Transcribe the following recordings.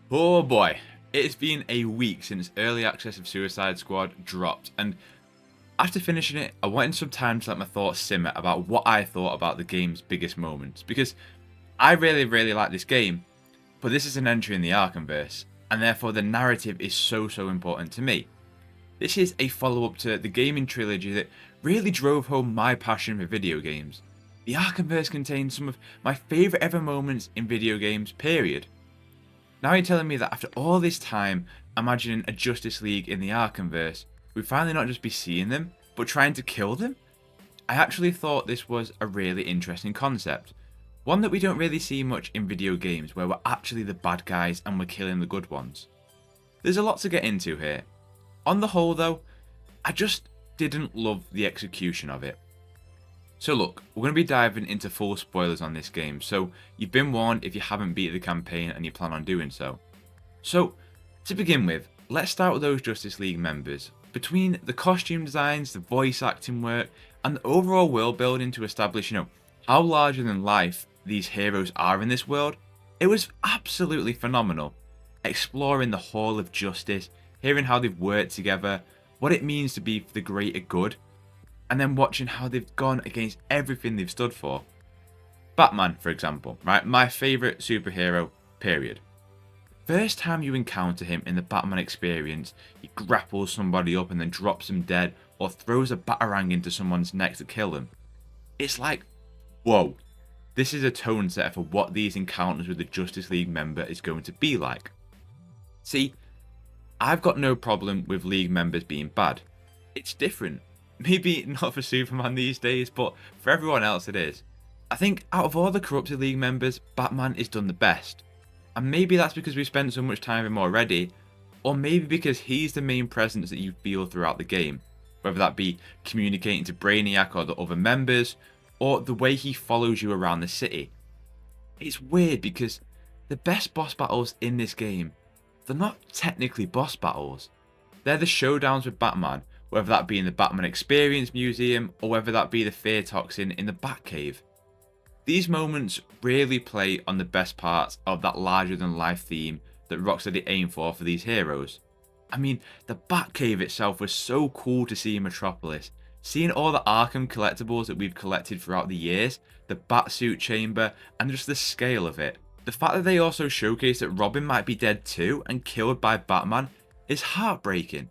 Oh boy, it's been a week since early access of Suicide Squad dropped, and after finishing it, I wanted some time to let my thoughts simmer about what I thought about the game's biggest moments, because I really like this game, but this is an entry in the arkhamverse, and therefore the narrative is so important to me. This is a follow-up to the gaming trilogy that really drove home my passion for video games. The arkhamverse contains some of my favourite ever moments in video games, period. Now you're telling me that after all this time imagining a Justice League in the Arkhamverse, we finally not just be seeing them, but trying to kill them? I actually thought this was a really interesting concept. One that we don't really see much in video games where we're actually the bad guys and we're killing the good ones. There's a lot to get into here. On the whole though, I just didn't love the execution of it. So look, we're going to be diving into full spoilers on this game, so you've been warned if you haven't beat the campaign and you plan on doing so. So, to begin with, let's start with those Justice League members. Between the costume designs, the voice acting work, and the overall world building to establish, how larger than life these heroes are in this world, it was absolutely phenomenal. Exploring the Hall of Justice, hearing how they've worked together, what it means to be for the greater good, and then watching how they've gone against everything they've stood for. Batman, for example, right? My favourite superhero, period. First time you encounter him in the Batman experience, he grapples somebody up and then drops them dead, or throws a batarang into someone's neck to kill them. It's like, whoa, this is a tone setter for what these encounters with the Justice League member is going to be like. See, I've got no problem with League members being bad. It's different. Maybe not for Superman these days, but for everyone else it is. I think out of all the corrupted League members, Batman is done the best. And maybe that's because we've spent so much time with him already, or maybe because he's the main presence that you feel throughout the game. Whether that be communicating to Brainiac or the other members, or the way he follows you around the city. It's weird because the best boss battles in this game, they're not technically boss battles. They're the showdowns with Batman, whether that be in the Batman Experience Museum or whether that be the Fear Toxin in the Batcave. These moments really play on the best parts of that larger than life theme that Rocksteady aimed for these heroes. I mean, the Batcave itself was so cool to see in Metropolis. Seeing all the Arkham collectibles that we've collected throughout the years, the Batsuit chamber, and just the scale of it. The fact that they also showcase that Robin might be dead too and killed by Batman is heartbreaking.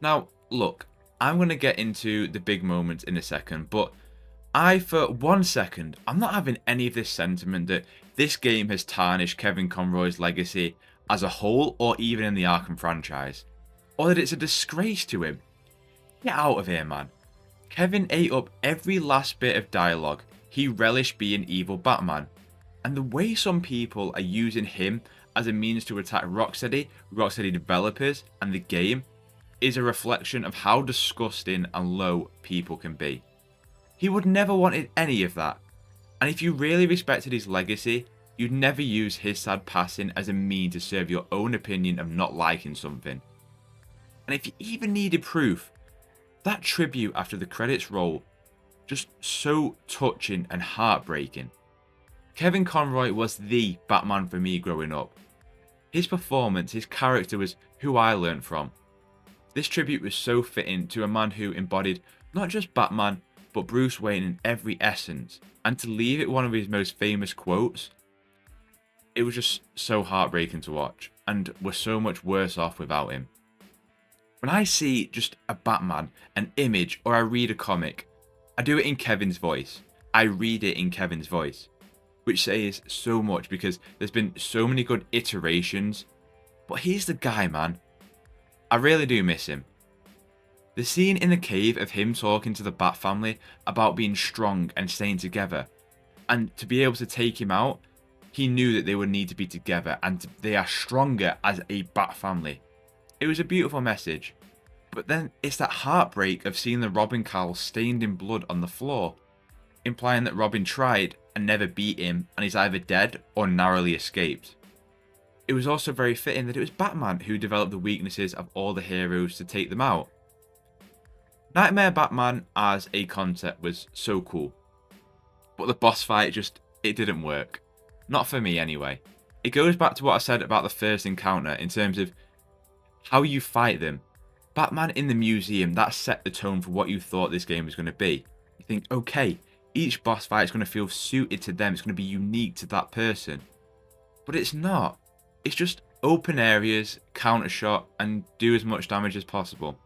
Now, look, I'm going to get into the big moments in a second, but for 1 second, I'm not having any of this sentiment that this game has tarnished Kevin Conroy's legacy as a whole or even in the Arkham franchise. Or that it's a disgrace to him. Get out of here, man. Kevin ate up every last bit of dialogue. He relished being evil Batman. And the way some people are using him as a means to attack Rocksteady developers, and the game is a reflection of how disgusting and low people can be. He would never wanted any of that. And if you really respected his legacy, you'd never use his sad passing as a means to serve your own opinion of not liking something. And if you even needed proof, that tribute after the credits roll, just so touching and heartbreaking. Kevin Conroy was the Batman for me growing up. His performance, his character was who I learned from. This tribute was so fitting to a man who embodied not just Batman, but Bruce Wayne in every essence. And to leave it one of his most famous quotes, it was just so heartbreaking to watch. And we're so much worse off without him. When I see just a Batman, an image, or I read a comic, I do it in Kevin's voice. I read it in Kevin's voice. Which says so much because there's been so many good iterations. But he's the guy, man. I really do miss him. The scene in the cave of him talking to the Bat family about being strong and staying together. And to be able to take him out, he knew that they would need to be together and they are stronger as a Bat family. It was a beautiful message. But then it's that heartbreak of seeing the Robin cowl stained in blood on the floor. Implying that Robin tried and never beat him and is either dead or narrowly escaped. It was also very fitting that it was Batman who developed the weaknesses of all the heroes to take them out. Nightmare Batman as a concept was so cool. But the boss fight it didn't work. Not for me anyway. it goes back to what I said about the first encounter in terms of how you fight them. Batman in the museum, that set the tone for what you thought this game was going to be. You think, okay, each boss fight is going to feel suited to them. It's going to be unique to that person. But it's not. It's just open areas, counter shot, and do as much damage as possible.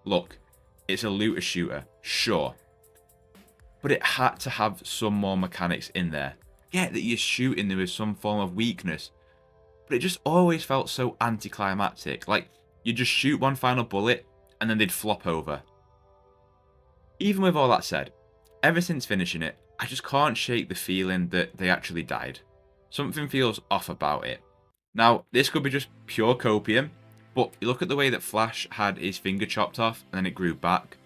Look, it's a looter shooter, sure. But it had to have some more mechanics in there. Get that you're shooting there with some form of weakness. But it just always felt so anticlimactic. Like, you just shoot one final bullet, and then they'd flop over. Even with all that said, ever since finishing it, I just can't shake the feeling that they actually died. Something feels off about it. Now, this could be just pure copium, but you look at the way that Flash had his finger chopped off, and then it grew back.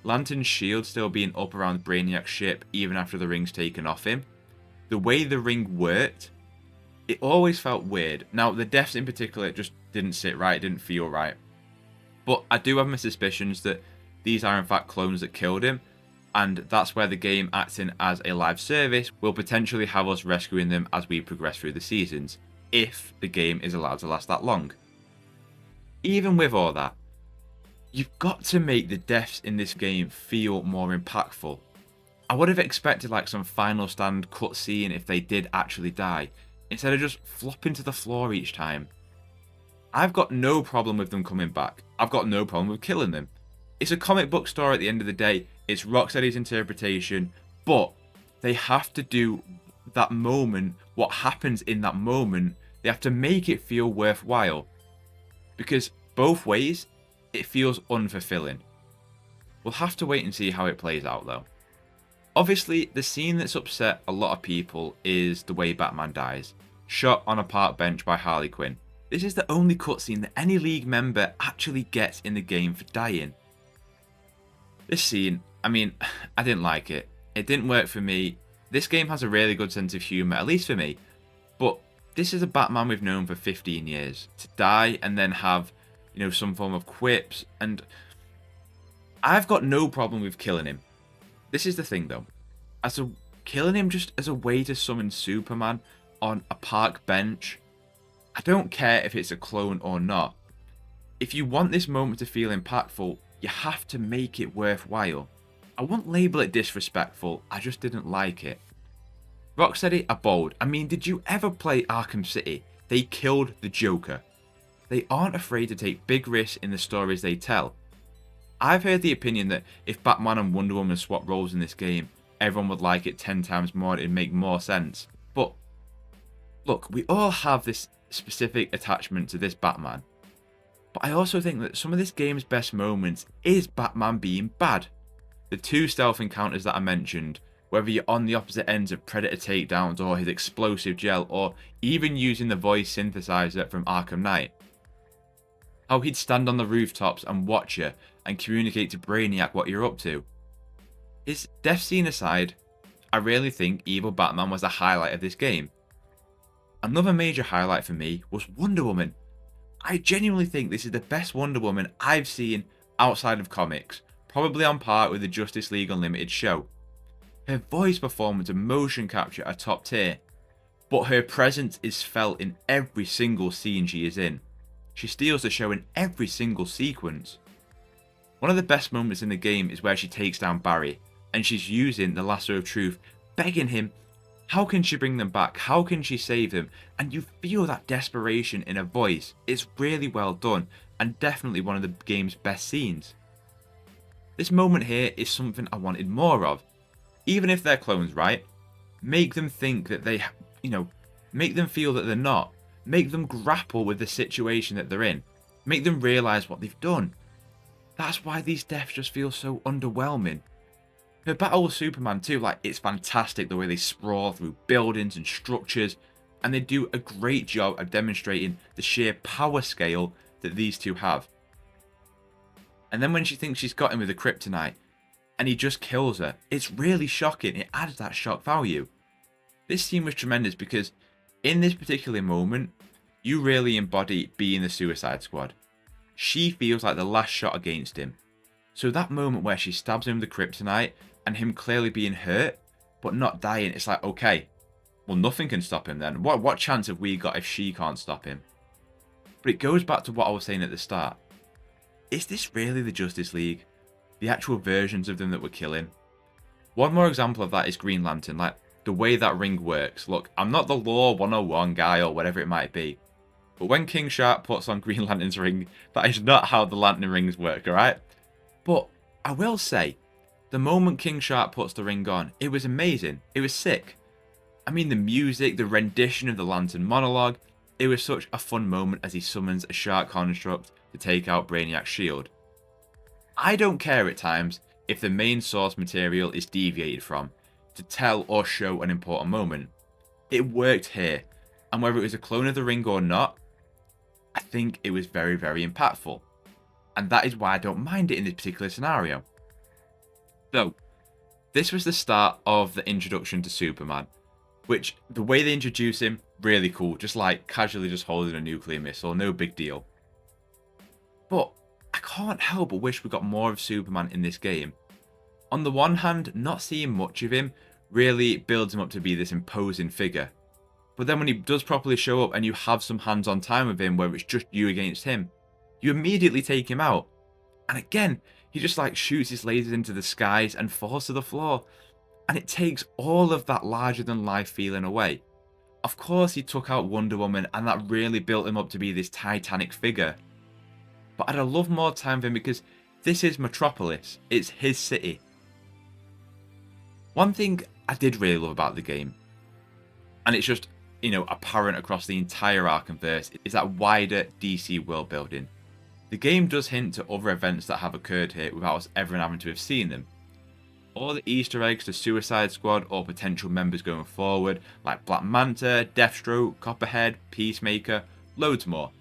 Lantern's shield still being up around Brainiac's ship even after the ring's taken off him. The way the ring worked, it always felt weird. Now, the deaths in particular just didn't sit right, didn't feel right. But I do have my suspicions that these are in fact clones that killed him, and that's where the game acting as a live service will potentially have us rescuing them as we progress through the seasons, if the game is allowed to last that long. Even with all that, you've got to make the deaths in this game feel more impactful. I would have expected like some final stand cutscene if they did actually die, instead of just flopping to the floor each time. I've got no problem with them coming back. I've got no problem with killing them. It's a comic book story at the end of the day. It's Rocksteady's interpretation, but they have to do that moment, what happens in that moment, they have to make it feel worthwhile. Because both ways, it feels unfulfilling. We'll have to wait and see how it plays out though. Obviously, the scene that's upset a lot of people is the way Batman dies, shot on a park bench by Harley Quinn. This is the only cutscene that any League member actually gets in the game for dying. This scene, I mean, I didn't like it. It didn't work for me. This game has a really good sense of humour, at least for me. But this is a Batman we've known for 15 years. To die and then have, some form of quips, and I've got no problem with killing him. This is the thing though. Killing him just as a way to summon Superman on a park bench, I don't care if it's a clone or not. If you want this moment to feel impactful, you have to make it worthwhile. I won't label it disrespectful, I just didn't like it. Rocksteady are bold. I mean, did you ever play Arkham City? They killed the Joker. They aren't afraid to take big risks in the stories they tell. I've heard the opinion that if Batman and Wonder Woman swap roles in this game, everyone would like it 10 times more, it'd make more sense. But look, we all have this specific attachment to this Batman. But I also think that some of this game's best moments is Batman being bad. The two stealth encounters that I mentioned, whether you're on the opposite ends of Predator takedowns or his explosive gel, or even using the voice synthesizer from Arkham Knight. How he'd stand on the rooftops and watch you and communicate to Brainiac what you're up to. His death scene aside, I really think Evil Batman was the highlight of this game. Another major highlight for me was Wonder Woman. I genuinely think this is the best Wonder Woman I've seen outside of comics, probably on par with the Justice League Unlimited show. Her voice performance and motion capture are top tier, but her presence is felt in every single scene she is in. She steals the show in every single sequence. One of the best moments in the game is where she takes down Barry, and she's using the lasso of truth, begging him, how can she bring them back? How can she save them? And you feel that desperation in her voice. It's really well done, and definitely one of the game's best scenes. This moment here is something I wanted more of. Even if they're clones, right? Make them think that they, make them feel that they're not. Make them grapple with the situation that they're in. Make them realise what they've done. That's why these deaths just feel so underwhelming. Her battle with Superman too, it's fantastic the way they sprawl through buildings and structures, and they do a great job of demonstrating the sheer power scale that these two have. And then when she thinks she's got him with the kryptonite, and he just kills her, it's really shocking. It adds that shock value. This scene was tremendous because in this particular moment, you really embody being the Suicide Squad. She feels like the last shot against him. So that moment where she stabs him with the kryptonite and him clearly being hurt, but not dying, it's like, okay, well, nothing can stop him then. What chance have we got if she can't stop him? But it goes back to what I was saying at the start. Is this really the Justice League? The actual versions of them that we're killing? One more example of that is Green Lantern, like the way that ring works. Look, I'm not the Law 101 guy or whatever it might be, but when King Shark puts on Green Lantern's ring, that is not how the Lantern rings work, alright? But I will say, the moment King Shark puts the ring on, it was amazing. It was sick. I mean, the music, the rendition of the Lantern monologue, it was such a fun moment as he summons a shark construct to take out Brainiac's shield. I don't care at times if the main source material is deviated from to tell or show an important moment. It worked here, and whether it was a clone of the ring or not, I think it was very, very impactful. And that is why I don't mind it in this particular scenario. So, this was the start of the introduction to Superman, which, the way they introduce him, really cool, just like casually just holding a nuclear missile, no big deal. But I can't help but wish we got more of Superman in this game. On the one hand, not seeing much of him really builds him up to be this imposing figure. But then when he does properly show up and you have some hands-on time with him where it's just you against him, you immediately take him out. And again, he just like shoots his lasers into the skies and falls to the floor. And it takes all of that larger than life feeling away. Of course he took out Wonder Woman and that really built him up to be this titanic figure. But I'd have loved more time with him because this is Metropolis. It's his city. One thing I did really love about the game, and it's just, you know, apparent across the entire arkhamverse, is that wider DC world building. The game does hint to other events that have occurred here without us ever having to have seen them. All the Easter eggs to Suicide Squad or potential members going forward, like Black Manta, Deathstroke, Copperhead, Peacemaker, loads more.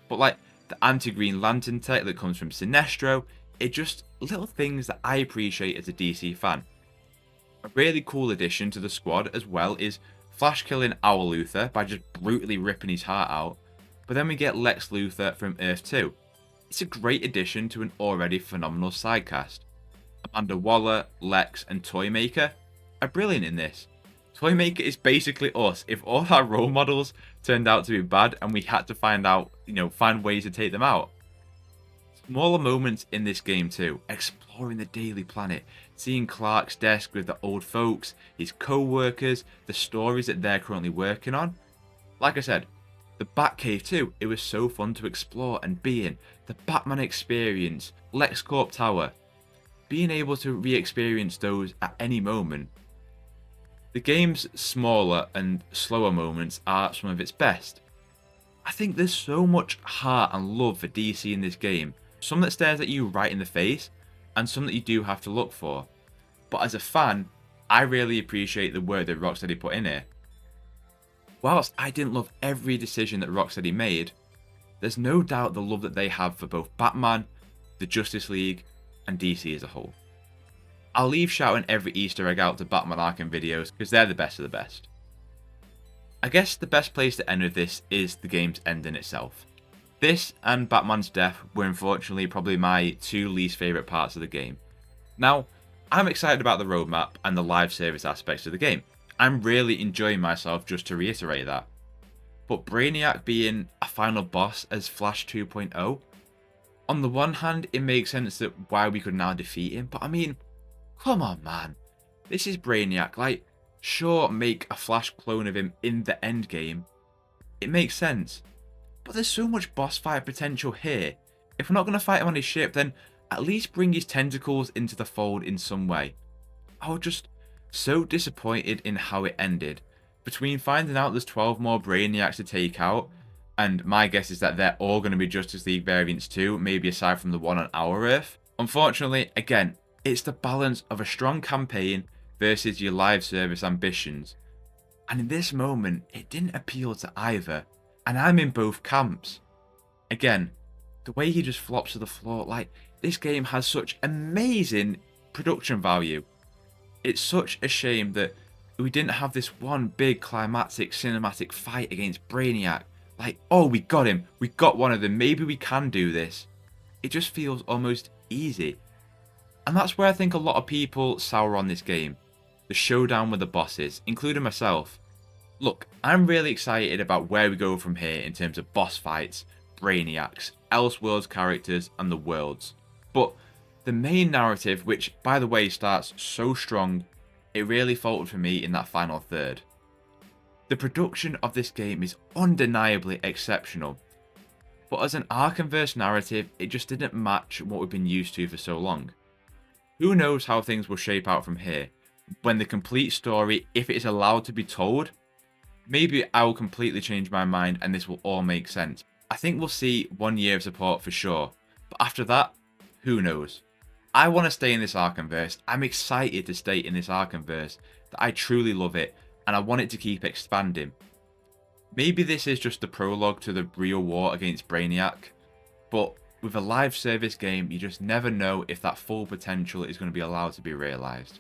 But like the anti-Green Lantern tech that comes from Sinestro, it's just little things that I appreciate as a DC fan. A really cool addition to the squad as well is Flash killing Owl Luthor by just brutally ripping his heart out, but then we get Lex Luthor from Earth 2. It's a great addition to an already phenomenal sidecast. Amanda Waller, Lex and Toymaker are brilliant in this. Toymaker is basically us if all our role models turned out to be bad and we had to find ways to take them out. Smaller moments in this game too, exploring the Daily Planet, seeing Clark's desk with the old folks, his co-workers, the stories that they're currently working on. Like I said, the Batcave too, it was so fun to explore and be in. The Batman experience, LexCorp Tower, being able to re-experience those at any moment. The game's smaller and slower moments are some of its best. I think there's so much heart and love for DC in this game. Some that stares at you right in the face, and some that you do have to look for. But as a fan, I really appreciate the work that Rocksteady put in here. Whilst I didn't love every decision that Rocksteady made, there's no doubt the love that they have for both Batman, the Justice League, and DC as a whole. I'll leave shouting every Easter egg out to Batman Arkham videos because they're the best of the best. I guess the best place to end with this is the game's ending itself. This and Batman's death were unfortunately probably my two least favourite parts of the game. Now, I'm excited about the roadmap and the live service aspects of the game. I'm really enjoying myself, just to reiterate that. But Brainiac being a final boss as Flash 2.0, on the one hand it makes sense that why we could now defeat him, but I mean, come on man, this is Brainiac, like, sure, make a Flash clone of him in the end game, it makes sense. But there's so much boss fight potential here. If we're not going to fight him on his ship, then at least bring his tentacles into the fold in some way. I was just so disappointed in how it ended. Between finding out there's 12 more Brainiacs to take out, and my guess is that they're all going to be Justice League variants too, maybe aside from the one on our Earth. Unfortunately, again, it's the balance of a strong campaign versus your live service ambitions. And in this moment, it didn't appeal to either. And I'm in both camps. Again, the way he just flops to the floor, like, this game has such amazing production value. It's such a shame that we didn't have this one big climactic cinematic fight against Brainiac. Like, oh, we got him. We got one of them. Maybe we can do this. It just feels almost easy. And that's where I think a lot of people sour on this game. The showdown with the bosses, including myself. Look, I'm really excited about where we go from here in terms of boss fights, brainiacs, Elseworlds characters, and the worlds. But the main narrative, which by the way starts so strong, it really faltered for me in that final third. The production of this game is undeniably exceptional, but as an arkhamverse narrative, it just didn't match what we've been used to for so long. Who knows how things will shape out from here, when the complete story, if it is allowed to be told, maybe I will completely change my mind and this will all make sense. I think we'll see 1 year of support for sure, but after that, who knows. I want to stay in this arkhamverse. I'm excited to stay in this arkhamverse, that I truly love it, and I want it to keep expanding. Maybe this is just the prologue to the real war against Brainiac, but with a live service game, you just never know if that full potential is going to be allowed to be realised.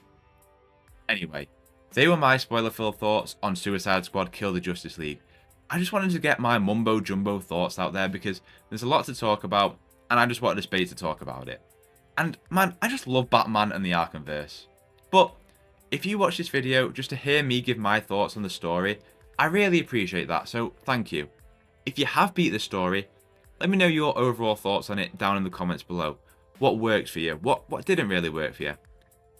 Anyway, they were my spoiler-filled thoughts on Suicide Squad Kill the Justice League. I just wanted to get my mumbo-jumbo thoughts out there because there's a lot to talk about, and I just wanted a space to talk about it. And man, I just love Batman and the Arkhamverse. But if you watch this video just to hear me give my thoughts on the story, I really appreciate that, so thank you. If you have beat the story, let me know your overall thoughts on it down in the comments below. What worked for you? What didn't really work for you?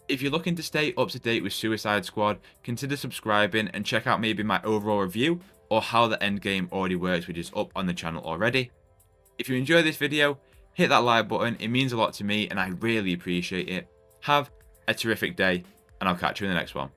If you're looking to stay up to date with Suicide Squad, consider subscribing and check out maybe my overall review or how the endgame already works, which is up on the channel already. If you enjoyed this video, hit that like button, it means a lot to me and I really appreciate it. Have a terrific day and I'll catch you in the next one.